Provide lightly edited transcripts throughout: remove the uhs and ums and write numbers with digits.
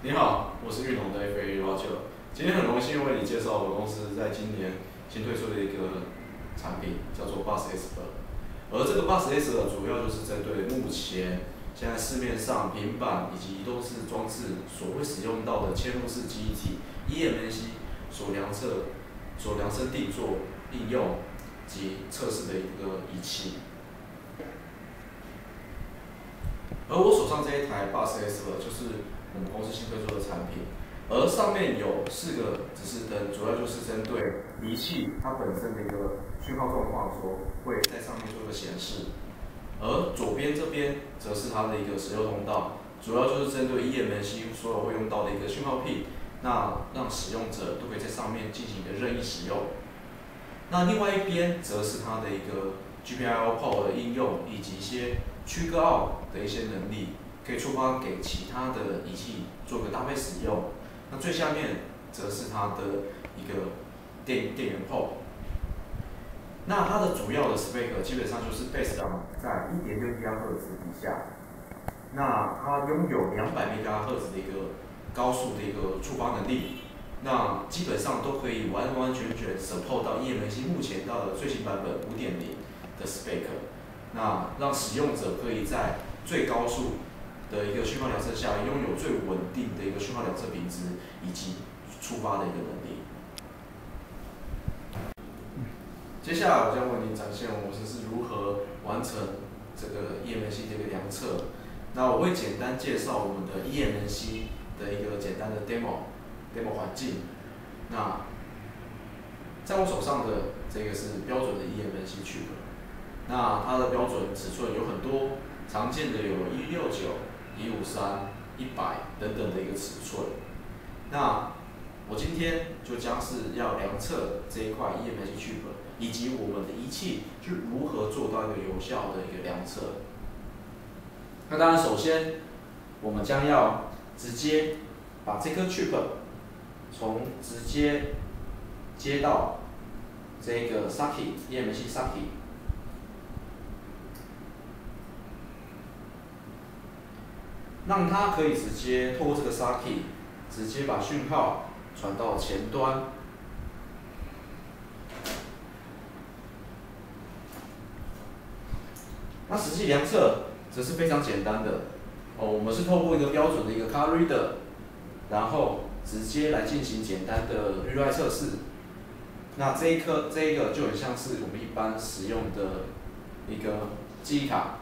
你好，我是运龙的 FA Roger。今天很荣幸为你介绍我们公司在今年新推出的一个产品，叫做 Bus Expert。而这个 Bus Expert 主要就是针对目前现在市面上平板以及移动式装置所会使用到的嵌入式记忆体 eMMC 所量身定做应用及测试的一个仪器。而我手上这一台 Bus Expert 就是我们公司新推出的产品，而上面有4个指示灯，主要就是针对仪器它本身的一个讯号状况，所会在上面做一个显示。而左边这边则是它的一个16通道，主要就是针对 eMMC 所有会用到的一个讯号pin，那让使用者都可以在上面进行一个任意使用。那另外一边则是它的一个 GPIO Power 的应用，以及一些区隔奥的一些能力，可以触发给其他的仪器做个搭配使用。那最下面则是它的一个电源 port。那它的主要的 spec 基本上就是 based on 在 1.6 GHz 底下，那它拥有200 MHz 的一个高速的一个触发能力。那基本上都可以完全 support 到 eMMC 目前到的最新版本 5.0 的 spec， 那让使用者可以在最高速的一个讯号量测下，拥有最稳定的一个讯号量测品质以及触发的一个能力。接下来我将为您展现我们是如何完成这个 eMMC 的一个量测。那我会简单介绍我们的 eMMC 的一个简单的 demo 环境。那在我手上的这个是标准的 eMMC chip， 那它的标准尺寸有很多，常见的有169、153、100等等的一个尺寸。那我今天就将是要量测这一块 eMMC chip， 以及我们的仪器是如何做到一个有效的一个量测。那当然，首先我们将要直接把这颗 chip 从直接接到这个 socket eMMC socket， 让它可以直接透过这个 socket 直接把讯号传到前端。那实际量测则是非常简单的我们是透过一个标准的一个 card reader， 然后直接来进行简单的 read write 测试。那这一个就很像是我们一般使用的一个记忆卡，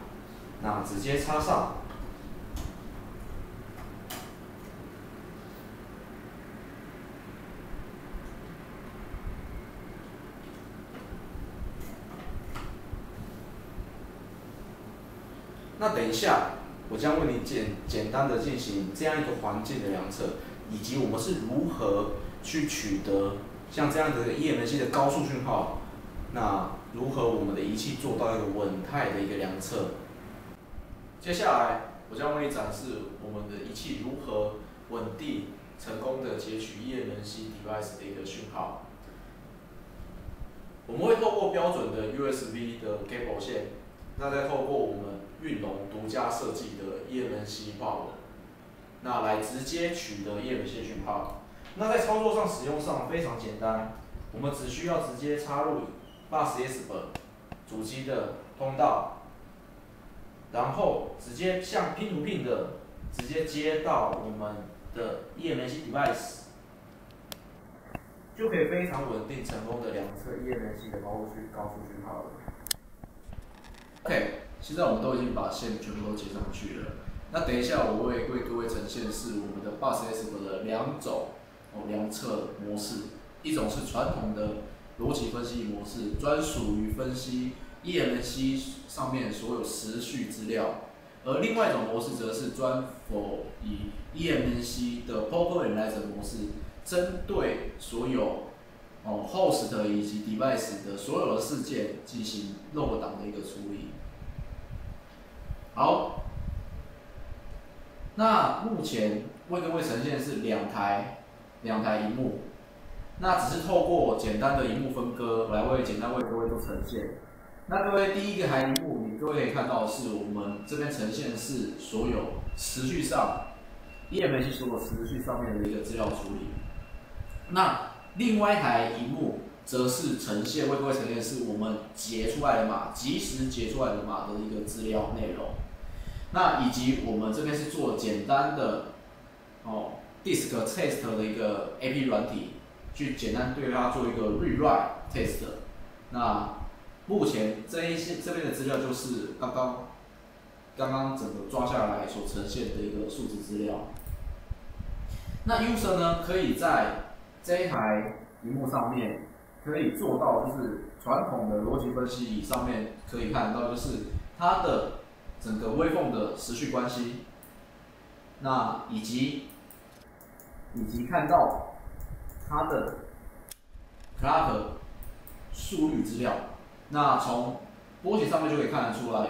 那直接插上。那等一下，我将为你简单的进行这样一个环境的量测，以及我们是如何去取得像这样的 eMMC 的高速讯号，那如何我们的仪器做到一个稳态的一个量测。接下来，我将为你展示我们的仪器如何稳定成功的截取 eMMC device 的一个讯号。我们会透过标准的 USB 的 cable 线，那再透过我们运龙独家设计的 eMMC power， 那来直接取得 eMMC 讯号。那在操作上使用上非常简单，我们只需要直接插入 Bus Expert 主机的通道，然后直接像拼图拼的直接接到我们的 eMMC device， 就可以非常稳定成功的量测 eMMC 的高速讯号了。OK， 现在我们都已经把线全部都接上去了。那等一下我会为各位呈现是我们的 Bus Expert 的2种量测模式，一种是传统的逻辑分析模式，专属于分析 eMMC 上面所有时序资料，而另外一种模式则是专 for 以 eMMC 的 Purple Analyzer 模式，针对所有host 以及 device 的所有的事件进行漏档的一个处理。好，那目前为各位呈现的是两台萤幕，那只是透过简单的萤幕分割来简单为各位做呈现。那各位第一个台萤幕，各位可以看到的是我们这边呈现的是所有时序上 eMMC 所有时序上面的一个资料处理。那另外一台荧幕则是呈现为各位呈现是我们截出来的码，即时截出来的码的一个资料内容。那以及我们这边是做简单的disk test 的一个 AP 软体，去简单对它做一个 rewrite test。那目前这边的资料就是刚刚整个抓下来所呈现的一个数值资料。那 user 呢，可以在这一台荧幕上面可以做到，就是传统的逻辑分析上面可以看到，就是它的整个微缝的时序关系，那以及看到它的 clock 速率资料。那从波形上面就可以看得出来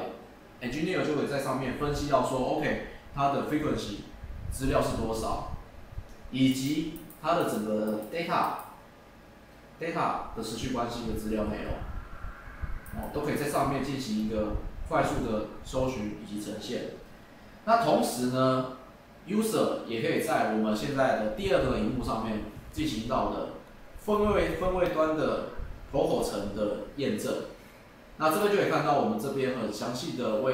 ，engineer 就可以在上面分析到说 ，OK， 它的 frequency 资料是多少，以及它的整个 data 的时序关系的资料内容，都可以在上面进行一个快速的搜寻以及呈现。那同时呢 ，user 也可以在我们现在的第二个荧幕上面进行到的分位端的 protocol 层的验证。那这边就可以看到我们这边很详细的很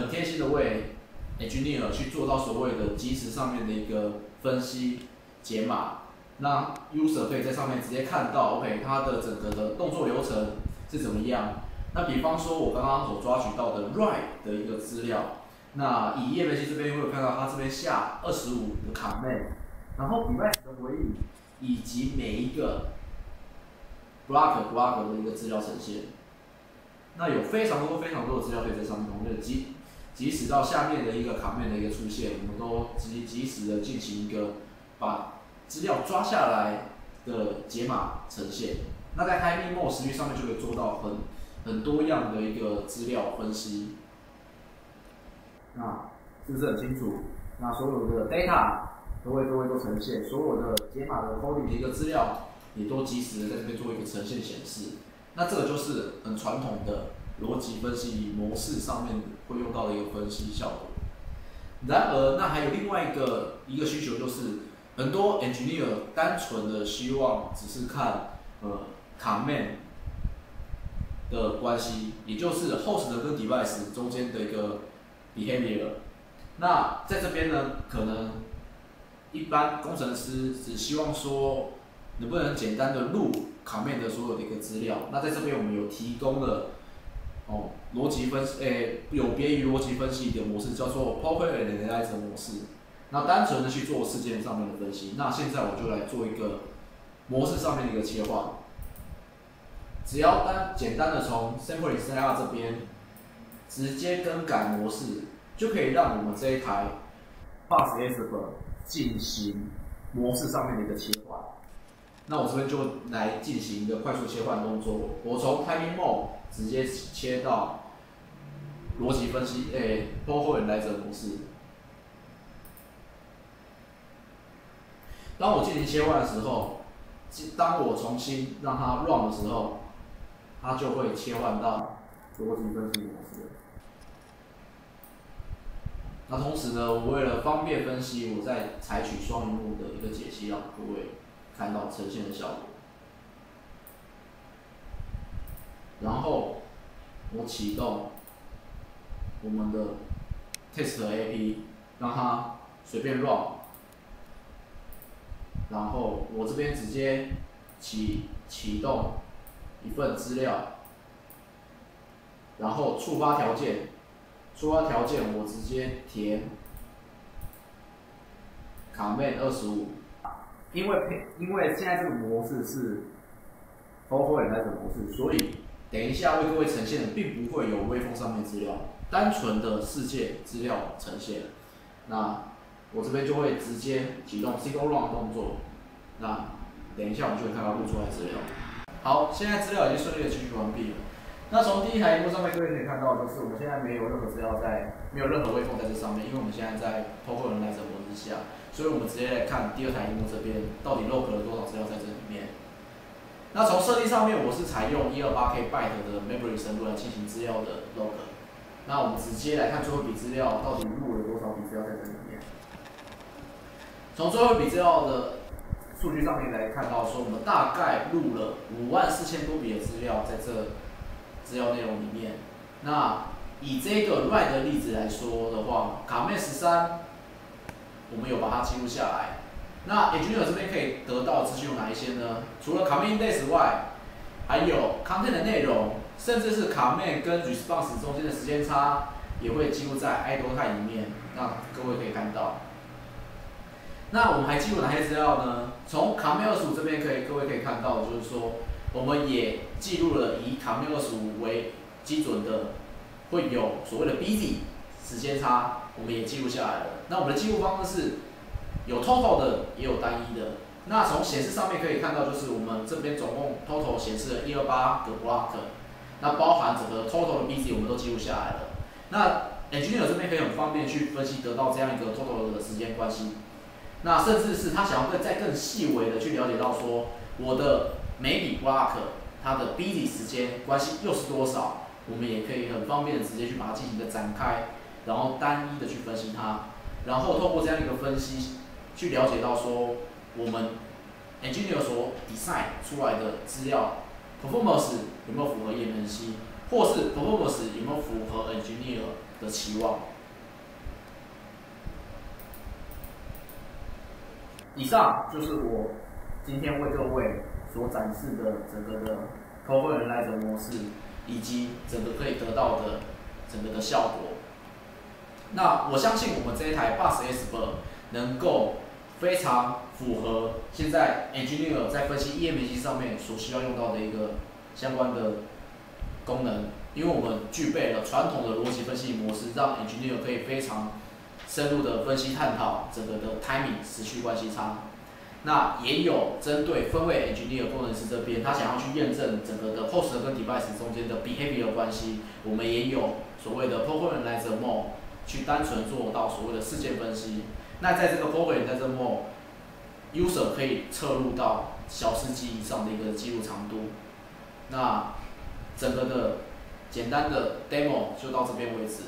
贴心的为 engineer 去做到所谓的即时上面的一个分析解码。那 user 可以在上面直接看到 ，OK， 它的整个的动作流程是怎么样。那比方说，我刚刚所抓取到的 write 的一个资料，那以eMMC这边会有看到它这边下25的 command， 然后 device 的回应，以及每一个 block 的一个资料呈现。那有非常多的资料可以在上面同步，即使到下面的一个 command 的一个出现，我们都及时的进行一个把资料抓下来的解码呈现。那在 timing mode 时序上面就可以做到很多样的一个资料分析。那是不是很清楚？那所有的 data 都会呈现，所有的解码的 coding 的一个资料也都及时的在这边做一个呈现显示。那这个就是很传统的逻辑分析模式上面会用到的一个分析效果。然而，那还有另外一个需求，就是很多 engineer 单纯的希望只是看command 的关系，也就是 host 跟 device 中间的一个 behavior。那在这边呢，可能一般工程师只希望说能不能简单的录 command 的所有的一个资料。那在这边我们有提供了逻辑分析，有别于逻辑分析的模式，叫做 Poker Analyzer 模式。那单纯的去做事件上面的分析。那现在我就来做一个模式上面的一个切换。只要简单的从 Sampling Setup 这边直接更改模式，就可以让我们这一台 BuzzExpert 进行模式上面的一个切换。那我这边就来进行一个快速切换动作。我从 Timing Mode 直接切到逻辑分析，Poker Analyzer 模式。当我进行切换的时候，当我重新让它 run 的时候，它就会切换到逻辑分析模式。那同时呢，我为了方便分析，我再采取双萤幕的一个解析，让各位看到呈现的效果。然后我启动我们的 test AP， 让它随便 run。然后我这边直接启动一份资料，然后触发条件我直接填 command 25，因为现在这个模式是 Poker Analyzer 模式，所以等一下为各位呈现的并不会有微风上面资料，单纯的世界资料呈现。那我这边就会直接启动 single run 动作，那等一下我们就会看到录出来资料。好，现在资料已经顺利的提取完毕了。那从第一台荧幕上面各位可以看到，就是我们现在没有任何资料没有任何微缝在这上面，因为我们现在在 Poker Analyzer 模式下，所以我们直接来看第二台荧幕这边到底 log 了多少资料在这里面。那从设定上面，我是采用 128K byte 的 memory 深度来进行资料的 log。那我们直接来看最后一笔资料到底录了多少笔资料在这里面。从最后一笔资料的数据上面来看到，说我们大概录了54000多笔的资料在这资料内容里面。那以这个 Ride 的例子来说的话，卡妹13，我们有把它记录下来。那 Engineer 这边可以得到的资讯有哪一些呢？除了 Commit Index 外，还有 Content 的内容，甚至是 Commit 跟 Response 中间的时间差，也会记录在 idle time 里面，让各位可以看到。那我们还记录哪些资料呢？从 Commit 25这边各位可以看到，就是说我们也记录了以 Commit 25为基准的，会有所谓的 busy 时间差，我们也记录下来了。那我们的记录方式是有 total 的，也有单一的。那从显示上面可以看到，就是我们这边总共 total 显示了128个 block， 那包含整个 total 的 busy 我们都记录下来了。那 engineer 这边可以很方便去分析得到这样一个 total 的时间关系。那甚至是他想要再更细微的去了解到说，我的每笔 block 它的 busy 时间关系又是多少，我们也可以很方便的直接去把它进行一个展开，然后单一的去分析它，然后透过这样一个分析，去了解到说我们 engineer 所 design 出来的资料 performance 有没有符合页面析，或是 performance 有没有符合 engineer 的期望。以上就是我今天为各位所展示的整个的 Program 模式，以及整个可以得到的整个的效果。那我相信我们这一台 Bus Esper 能够非常符合现在 Engineer 在分析页面析上面所需要用到的一个相关的功能，因为我们具备了传统的逻辑分析模式，让 Engineer 可以非常深入的分析探讨整个的 timing 时序关系差。那也有针对分位 engineer 工程师这边，他想要去验证整个的 host 跟 device 中间的 behavior 关系，我们也有所谓的 program analyzer mode 去单纯做到所谓的事件分析。那在这个 program analyzer mode，user 可以测入到小时级以上的一个记录长度。那整个的简单的 demo 就到这边为止。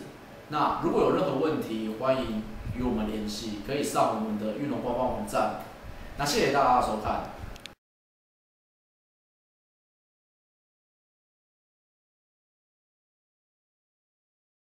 那如果有任何问题，欢迎与我们联系，可以上我们的玉龙官方网站。那谢谢大家的收看。